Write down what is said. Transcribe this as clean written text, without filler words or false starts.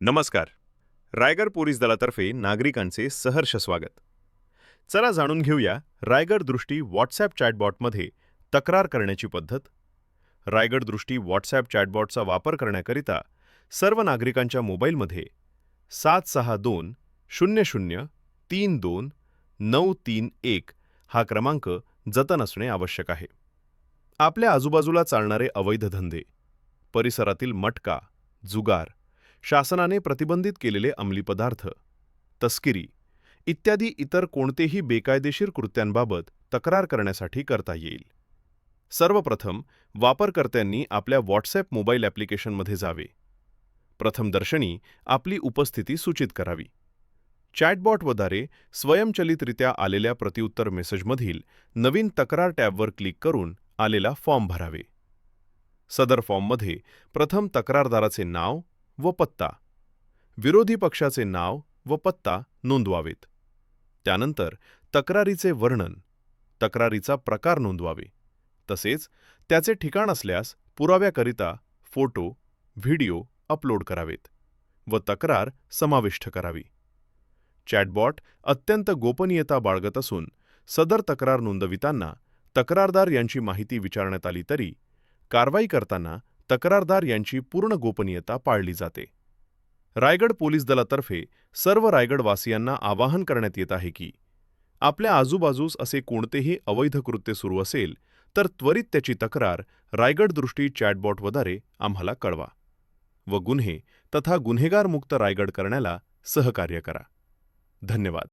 नमस्कार. रायगड पोलीस दलातर्फे नागरिकांचे सहर्ष स्वागत. चला जाणून घेऊया रायगड दृष्टी व्हॉट्सॲप चॅटबॉटमध्ये तक्रार करण्याची पद्धत. रायगड दृष्टी व्हॉट्सॲप चॅटबॉटचा वापर करण्याकरिता सर्व नागरिकांच्या मोबाईलमध्ये 762-00-32-931 हा क्रमांक जतन असणे आवश्यक आहे. आपल्या आजूबाजूला चालणारे अवैध धंदे, परिसरातील मटका, जुगार, शासनाने प्रतिबंधित केलेले अंमली पदार्थ, तस्किरी इत्यादी इतर कोणतेही बेकायदेशीर कृत्यांबाबत तक्रार करण्यासाठी करता येईल. सर्वप्रथम वापरकर्त्यांनी आपल्या व्हॉट्सॲप मोबाईल ॲप्लिकेशनमध्ये जावे. प्रथमदर्शनी आपली उपस्थिती सूचित करावी. चॅटबॉटद्वारे स्वयंचलितरित्या आलेल्या प्रतिउत्तर मेसेजमधील नवीन तक्रार टॅबवर क्लिक करून आलेला फॉर्म भरावे. सदर फॉर्ममध्ये प्रथम तक्रारदाराचे नाव व पत्ता, विरोधी पक्षाचे नाव व पत्ता नोंदवावेत. त्यानंतर तक्रारीचे वर्णन, तक्रारीचा प्रकार नोंदवावे. तसेच त्याचे ठिकाण असल्यास पुराव्याकरिता फोटो, व्हिडिओ अपलोड करावेत व तक्रार समाविष्ट करावी. चॅटबॉट अत्यंत गोपनीयता बाळगत असून सदर तक्रार नोंदविताना तक्रारदार यांची माहिती विचारण्यात आली तरी कारवाई करताना तक्रारदार यांची पूर्ण गोपनीयता पाळली जाते. रायगड पोलीस दलातर्फे सर्व रायगडवासियांना आवाहन करण्यात येत आहे की आपल्या आजूबाजूस असे कोणतेही अवैध कृत्य सुरू असेल तर त्वरित त्याची तक्रार रायगड दृष्टी चॅटबॉटद्वारे आम्हाला कळवा व गुन्हे तथा गुन्हेगारमुक्त रायगड करण्याला सहकार्य करा. धन्यवाद.